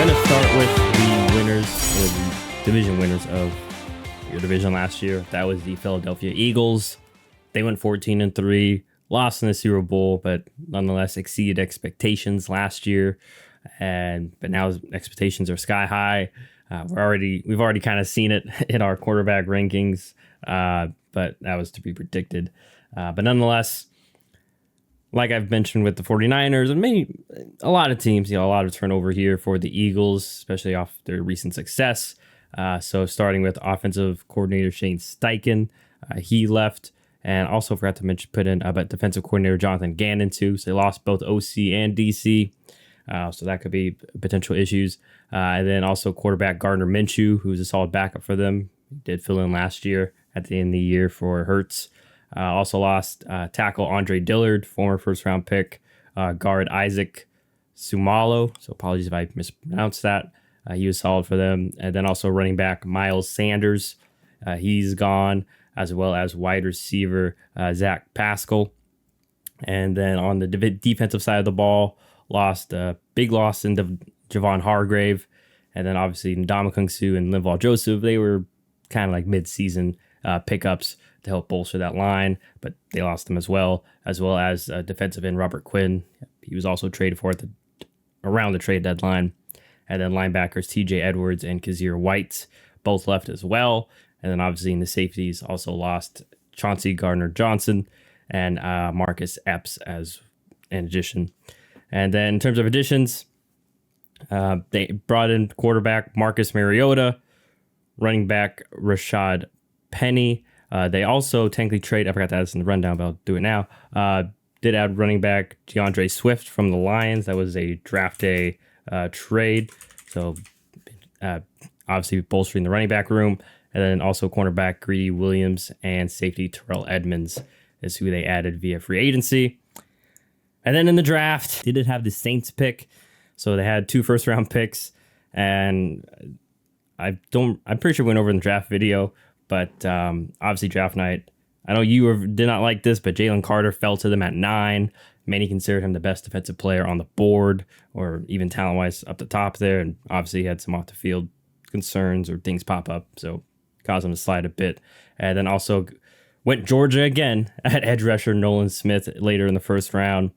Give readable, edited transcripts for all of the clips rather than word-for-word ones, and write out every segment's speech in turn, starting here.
going to start with the winners, or the division winners of your division last year. That was the Philadelphia Eagles. They went 14-3, lost in the Super Bowl, but nonetheless exceeded expectations last year. But now expectations are sky high. We've already kind of seen it in our quarterback rankings, but that was to be predicted. But nonetheless, like I've mentioned with the 49ers and maybe a lot of teams, a lot of turnover here for the Eagles, especially off their recent success. So starting with offensive coordinator Shane Steichen, he left, and also forgot to put in about defensive coordinator Jonathan Gannon too. So they lost both OC and DC, so that could be potential issues. And then also quarterback Gardner Minshew, who's a solid backup for them. He did fill in last year at the end of the year for Hurts. Also lost tackle Andre Dillard, former first-round pick, guard Isaac Sumalo. So apologies if I mispronounced that. He was solid for them. And then also running back Miles Sanders. He's gone, as well as wide receiver Zach Pascal. And then on the defensive side of the ball, big loss in Javon Hargrave. And then obviously Ndamukong Suh and Linval Joseph, they were kind of like mid-season pickups to help bolster that line, but they lost them as well as defensive end Robert Quinn. He was also traded for around the trade deadline. And then linebackers TJ Edwards and Kazir White both left as well. And then obviously in the safeties also lost Chauncey Gardner-Johnson and Marcus Epps in addition. And then in terms of additions, they brought in quarterback Marcus Mariota, running back Rashad Penny. They also technically trade. I forgot to add this in the rundown, but I'll do it now. Did add running back DeAndre Swift from the Lions. That was a draft day trade. So obviously bolstering the running back room. And then also cornerback Greedy Williams and safety Terrell Edmonds is who they added via free agency. And then in the draft, they did have the Saints pick. So they had 2 first-round picks. And I'm pretty sure we went over in the draft video. But obviously draft night, I know you did not like this, but Jalen Carter fell to them at 9. Many considered him the best defensive player on the board, or even talent-wise up the top there. And obviously he had some off-the-field concerns or things pop up, so caused him to slide a bit. And then also went Georgia again at edge rusher Nolan Smith later in the first round.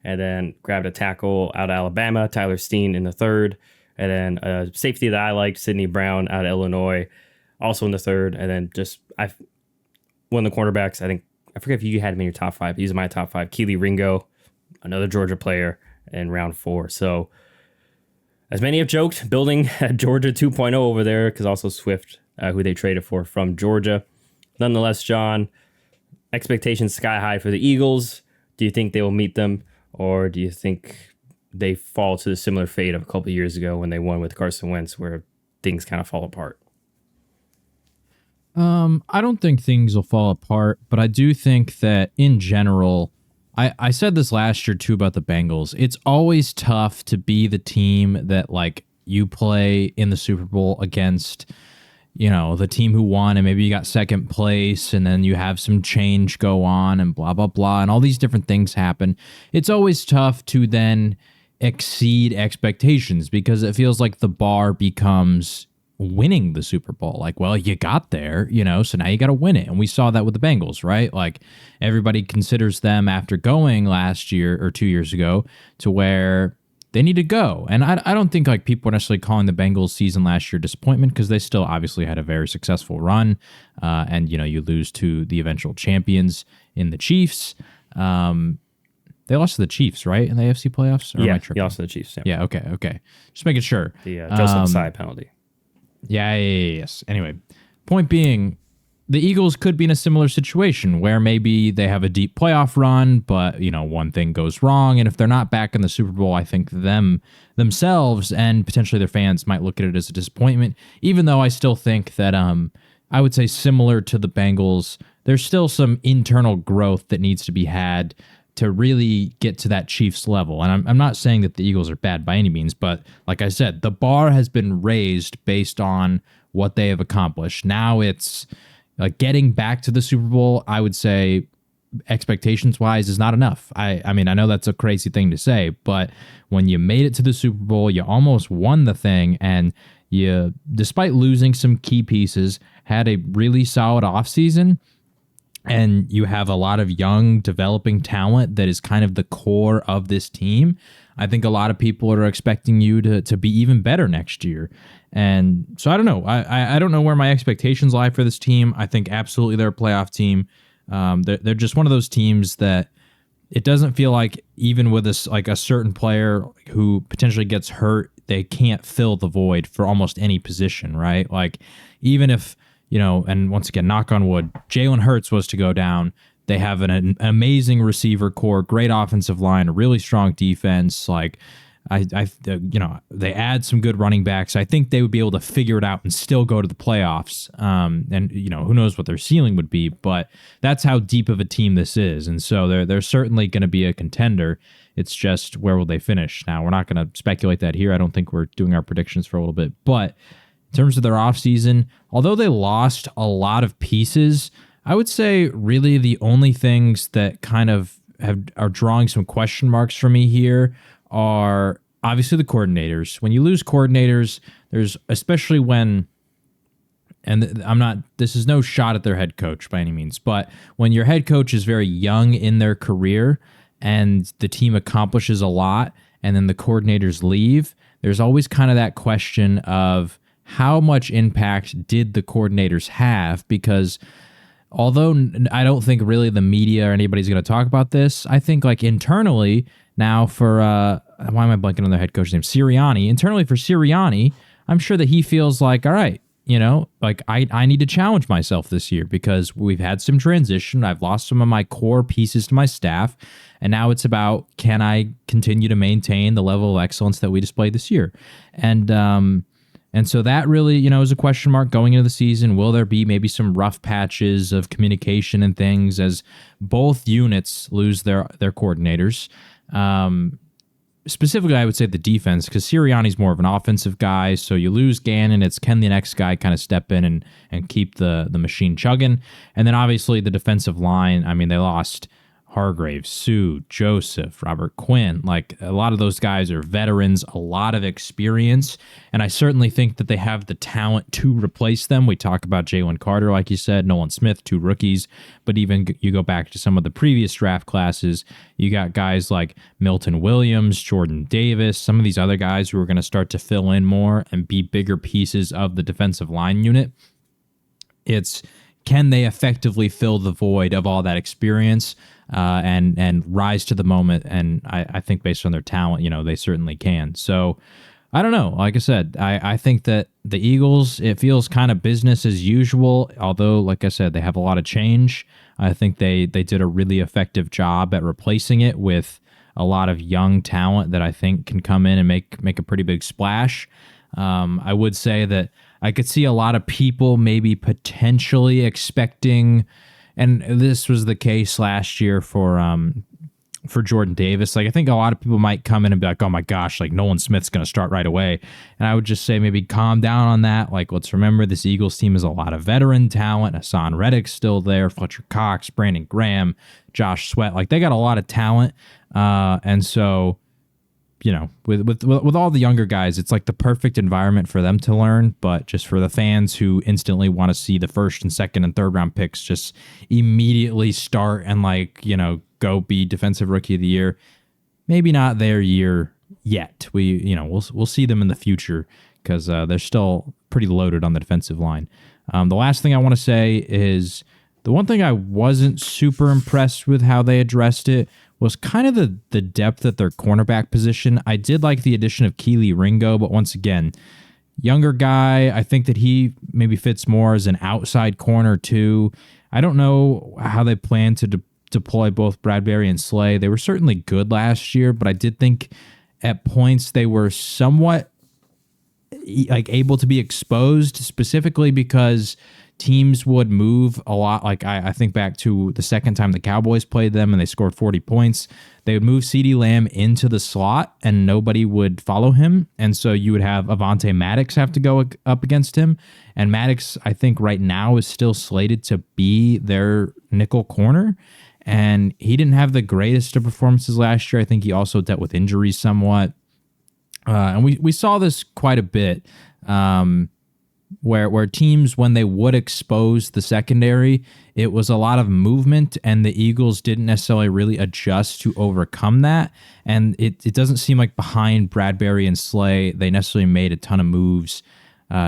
And then grabbed a tackle out of Alabama, Tyler Steen in the 3rd. And then a safety that I liked, Sidney Brown out of Illinois, also in the 3rd. And then one of the cornerbacks, I forget if you had him in your top 5. He's in my top 5. Keely Ringo, another Georgia player in round 4. So as many have joked, building Georgia 2.0 over there, because also Swift, who they traded for from Georgia. Nonetheless, John, expectations sky high for the Eagles. Do you think they will meet them, or do you think they fall to the similar fate of a couple of years ago when they won with Carson Wentz, where things kind of fall apart? I don't think things will fall apart, but I do think that in general, I said this last year too about the Bengals. It's always tough to be the team that like you play in the Super Bowl against, the team who won, and maybe you got second place, and then you have some change go on and blah, blah, blah, and all these different things happen. It's always tough to then exceed expectations because it feels like the bar becomes winning the Super Bowl. Like, well, you got there, so now you got to win it. And we saw that with the Bengals, right? Like everybody considers them after going last year or 2 years ago to where they need to go. And I don't think like people are necessarily calling the Bengals season last year disappointment because they still obviously had a very successful run. And, you lose to the eventual champions in the Chiefs. They lost to the Chiefs, right? In the AFC playoffs? Or they lost to the Chiefs. Yeah. Okay. Just making sure. The Joseph Tsai penalty. Yes. Anyway, point being, the Eagles could be in a similar situation where maybe they have a deep playoff run, but, one thing goes wrong. And if they're not back in the Super Bowl, I think themselves and potentially their fans might look at it as a disappointment, even though I still think that I would say similar to the Bengals, there's still some internal growth that needs to be had to really get to that Chiefs level. And I'm not saying that the Eagles are bad by any means, but like I said, the bar has been raised based on what they have accomplished. Now it's getting back to the Super Bowl. I would say expectations wise is not enough. I mean, I know that's a crazy thing to say, but when you made it to the Super Bowl, you almost won the thing, and you, despite losing some key pieces, had a really solid offseason, and you have a lot of young developing talent that is kind of the core of this team. I think a lot of people are expecting you to be even better next year. And so I don't know. I don't know where my expectations lie for this team. I think absolutely they're a playoff team. They're just one of those teams that it doesn't feel like, even with this, like a certain player who potentially gets hurt, they can't fill the void for almost any position, right? Like, even if, and once again, knock on wood, Jalen Hurts was to go down, they have an amazing receiver core, great offensive line, a really strong defense. Like, they add some good running backs. I think they would be able to figure it out and still go to the playoffs. And who knows what their ceiling would be, but that's how deep of a team this is. And so they're certainly going to be a contender. It's just, where will they finish? Now, we're not going to speculate that here. I don't think we're doing our predictions for a little bit, but in terms of their offseason, although they lost a lot of pieces, I would say really the only things that kind of are drawing some question marks for me here are obviously the coordinators. When you lose coordinators, there's, especially when, and this is no shot at their head coach by any means, but when your head coach is very young in their career and the team accomplishes a lot and then the coordinators leave, there's always kind of that question of how much impact did the coordinators have? Because although I don't think really the media or anybody's going to talk about this, I think like internally now for, why am I blanking on their head coach's name? Sirianni. Internally for Sirianni, I'm sure that he feels like, all right, like I need to challenge myself this year because we've had some transition. I've lost some of my core pieces to my staff. And now it's about, can I continue to maintain the level of excellence that we displayed this year? And so that really, is a question mark going into the season. Will there be maybe some rough patches of communication and things as both units lose their coordinators? Specifically, I would say the defense, because Sirianni's more of an offensive guy. So you lose Gannon, it's can the next guy kind of step in and keep the machine chugging? And then obviously the defensive line, I mean, they lost Hargrave, Sue, Joseph, Robert Quinn. Like, a lot of those guys are veterans, a lot of experience, and I certainly think that they have the talent to replace them. We talk about Jalen Carter, like you said, Nolan Smith, 2 rookies, but even you go back to some of the previous draft classes, you got guys like Milton Williams, Jordan Davis, some of these other guys who are going to start to fill in more and be bigger pieces of the defensive line unit. It's, can they effectively fill the void of all that experience and rise to the moment? And I think based on their talent, they certainly can. So I don't know. Like I said, I think that the Eagles, it feels kind of business as usual, although, like I said, they have a lot of change. I think they did a really effective job at replacing it with a lot of young talent that I think can come in and make a pretty big splash. I would say that I could see a lot of people maybe potentially expecting, and this was the case last year for Jordan Davis. Like, I think a lot of people might come in and be like, oh my gosh, like Nolan Smith's going to start right away. And I would just say maybe calm down on that. Like, let's remember this Eagles team is a lot of veteran talent. Hassan Reddick's still there, Fletcher Cox, Brandon Graham, Josh Sweat. Like, they got a lot of talent. And so, with all the younger guys, it's like the perfect environment for them to learn. But just for the fans who instantly want to see the first and second and third round picks just immediately start and go be defensive rookie of the year, maybe not their year yet. We'll see them in the future because they're still pretty loaded on the defensive line. The last thing I want to say is the one thing I wasn't super impressed with how they addressed it was kind of the depth at their cornerback position. I did like the addition of Keely Ringo, but once again, younger guy. I think that he maybe fits more as an outside corner too. I don't know how they plan to deploy both Bradbury and Slay. They were certainly good last year, but I did think at points they were somewhat able to be exposed, specifically because teams would move a lot. Like I think back to the second time the Cowboys played them and they scored 40 points. They would move CeeDee Lamb into the slot and nobody would follow him. And so you would have Avonte Maddox have to go up against him. And Maddox, I think right now is still slated to be their nickel corner. and he didn't have the greatest of performances last year. I think he also dealt with injuries somewhat. And we saw this quite a bit, where teams, when they would expose the secondary, it was a lot of movement, and the Eagles didn't necessarily really adjust to overcome that. And it doesn't seem like behind Bradbury and Slay, they necessarily made a ton of moves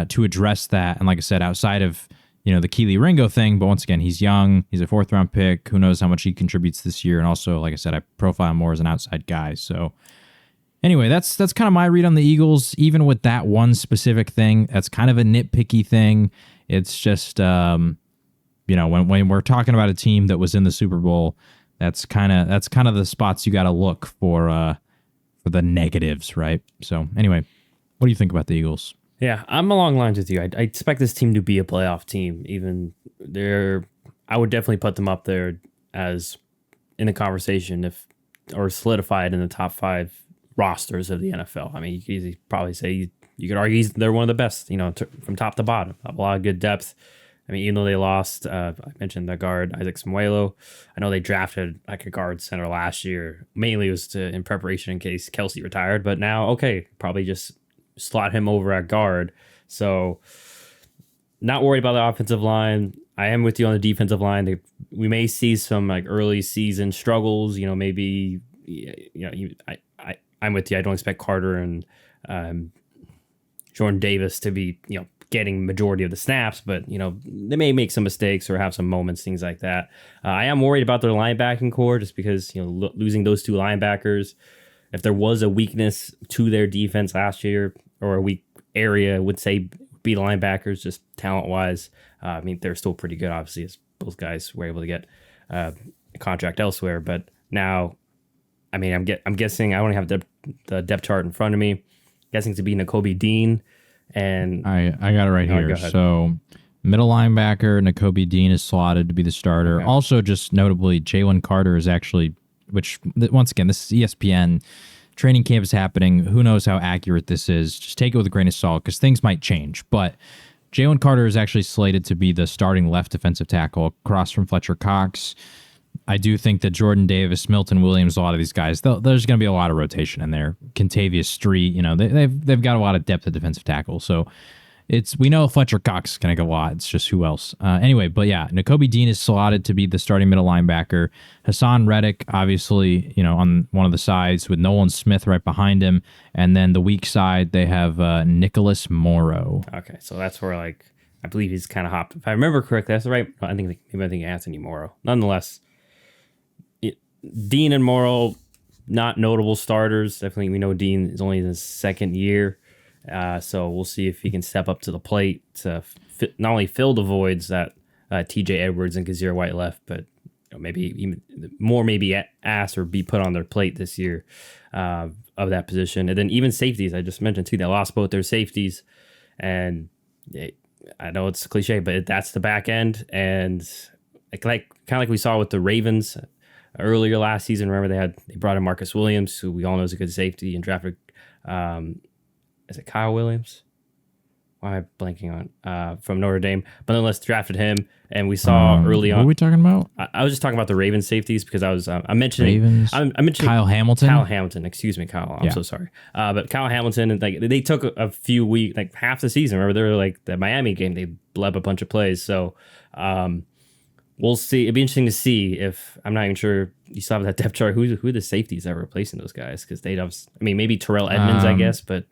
to address that. And like I said, outside of the Keely Ringo thing, but once again, he's young, he's a 4th round pick. Who knows how much he contributes this year? And also, like I said, I profile him more as an outside guy. So anyway, that's kind of my read on the Eagles. Even with that one specific thing, that's kind of a nitpicky thing. It's just, when we're talking about a team that was in the Super Bowl, that's kind of the spots you got to look for the negatives, right? So anyway, what do you think about the Eagles? Yeah, I'm along lines with you. I expect this team to be a playoff team. Even I would definitely put them up there as in the conversation or solidified in the top 5 rosters of the NFL. I mean, you could easily probably say you could argue they're one of the best, from top to bottom. Have a lot of good depth. I mean, even though they lost, I mentioned the guard Isaac Samuelo. I know they drafted like a guard center last year. Mainly it was in preparation in case Kelsey retired, but now probably just slot him over at guard. So not worried about the offensive line. I am with you on the defensive line. We may see some like early season struggles. Maybe I'm with you. I don't expect Carter and Jordan Davis to be getting majority of the snaps, but they may make some mistakes or have some moments, things like that. I am worried about their linebacking core just because losing those 2 linebackers. If there was a weakness to their defense last year or a weak area, I would say be the linebackers, just talent wise. I mean, they're still pretty good, obviously, as both guys were able to get a contract elsewhere. But now, I mean, I'm guessing I only have the depth chart in front of me. Guessing to be Nakobe Dean, and I got it right here. So middle linebacker Nakobe Dean is slotted to be the starter. Okay. Also, just notably, Jalen Carter is actually, which once again, this is ESPN. Training camp is happening. Who knows how accurate this is? Just take it with a grain of salt because things might change. But Jalen Carter is actually slated to be the starting left defensive tackle across from Fletcher Cox. I do think that Jordan Davis, Milton Williams, a lot of these guys, there's going to be a lot of rotation in there. Contavious Street, they've got a lot of depth at defensive tackle. So we know Fletcher Cox is going to get a lot. It's just who else. Anyway, but yeah, Nakobe Dean is slotted to be the starting middle linebacker. Hassan Reddick, obviously, on one of the sides with Nolan Smith right behind him. And then the weak side, they have Nicholas Morrow. Okay, so that's where, I believe he's kind of hopped. If I remember correctly, that's right. I think Anthony Morrow. Nonetheless, Dean and Morrow, not notable starters. Definitely, we know Dean is only in his 2nd year. So we'll see if he can step up to the plate to not only fill the voids that TJ Edwards and Kazir White left, but maybe even more asked or be put on their plate this year of that position. And then even safeties, I just mentioned too, they lost both their safeties. And I know it's a cliche, but that's the back end. And kind of like we saw with the Ravens earlier last season. Remember they brought in Marcus Williams, who we all know is a good safety, and drafted is it Kyle Williams? Why am I blanking on from Notre Dame? But nonetheless, drafted him, and we saw early on. What are we talking about? I was just talking about the Ravens safeties because I mentioned Ravens. I mentioned Kyle Hamilton. Kyle Hamilton, excuse me, Kyle. I'm so sorry. But Kyle Hamilton, and they took a few weeks, half the season. Remember, they were like the Miami game. They bleb a bunch of plays. So we'll see. It'd be interesting to see if I'm not even sure you still have that depth chart. Who are the safeties that are replacing those guys? Because they'd have. I mean, maybe Terrell Edmonds, I guess, but.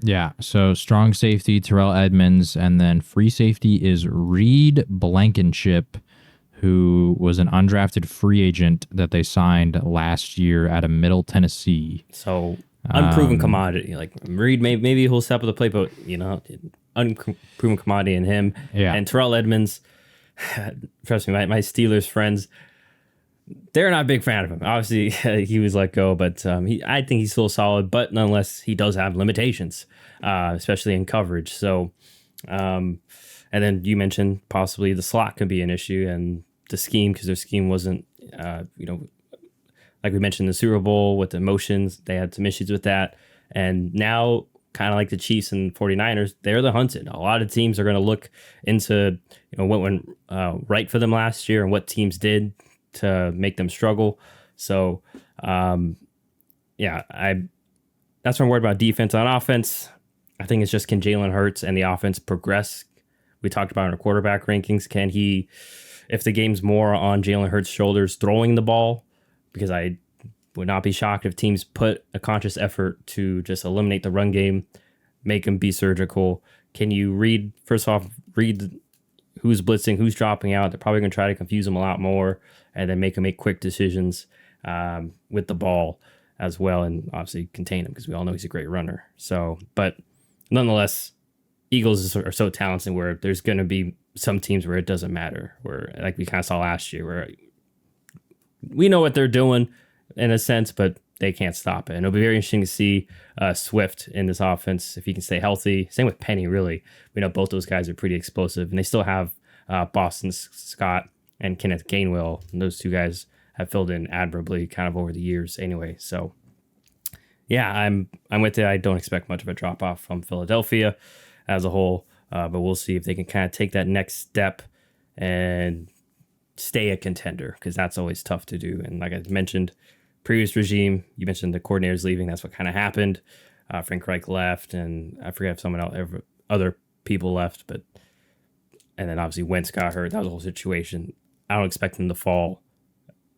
Yeah, so strong safety, Terrell Edmonds, and then free safety is Reed Blankenship, who was an undrafted free agent that they signed last year out of Middle Tennessee. So unproven commodity. Reed, maybe he'll step up to the plate, but unproven commodity in him. Yeah. And Terrell Edmonds, trust me, my Steelers friends, they're not a big fan of him. Obviously, he was let go, but I think he's still solid. But nonetheless, he does have limitations, especially in coverage. So, and then you mentioned possibly the slot could be an issue, and the scheme, because their scheme wasn't, like we mentioned in the Super Bowl with the motions, they had some issues with that. And now, kind of like the Chiefs and 49ers, they're the hunted. A lot of teams are going to look into what went right for them last year and what teams did to make them struggle. So, yeah, that's what I'm worried about defense. On offense, I think it's just, can Jalen Hurts and the offense progress? We talked about in our quarterback rankings. Can he, if the game's more on Jalen Hurts' shoulders throwing the ball, because I would not be shocked if teams put a conscious effort to just eliminate the run game, make him be surgical. Can you read who's blitzing, who's dropping out? They're probably going to try to confuse him a lot more, and then make him make quick decisions with the ball as well, and obviously contain him, because we all know he's a great runner. So, but nonetheless, Eagles are so talented where there's going to be some teams where it doesn't matter, where, like we kind of saw last year, where we know what they're doing in a sense, but they can't stop it. And it'll be very interesting to see Swift in this offense, if he can stay healthy. Same with Penny, really. We know both those guys are pretty explosive, and they still have Boston Scott and Kenneth Gainwell, and those two guys have filled in admirably kind of over the years anyway. So yeah, I'm with it. I don't expect much of a drop off from Philadelphia as a whole, but we'll see if they can kind of take that next step and stay a contender, because that's always tough to do. And like I mentioned, previous regime, you mentioned the coordinators leaving. That's what kind of happened. Frank Reich left, and I forget if someone else, other people left, and then obviously Wentz got hurt. That was a whole situation. I don't expect them to fall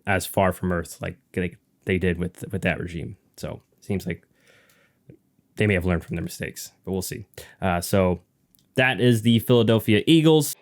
as far from earth like they did with that regime. So it seems like they may have learned from their mistakes, but we'll see. So that is the Philadelphia Eagles.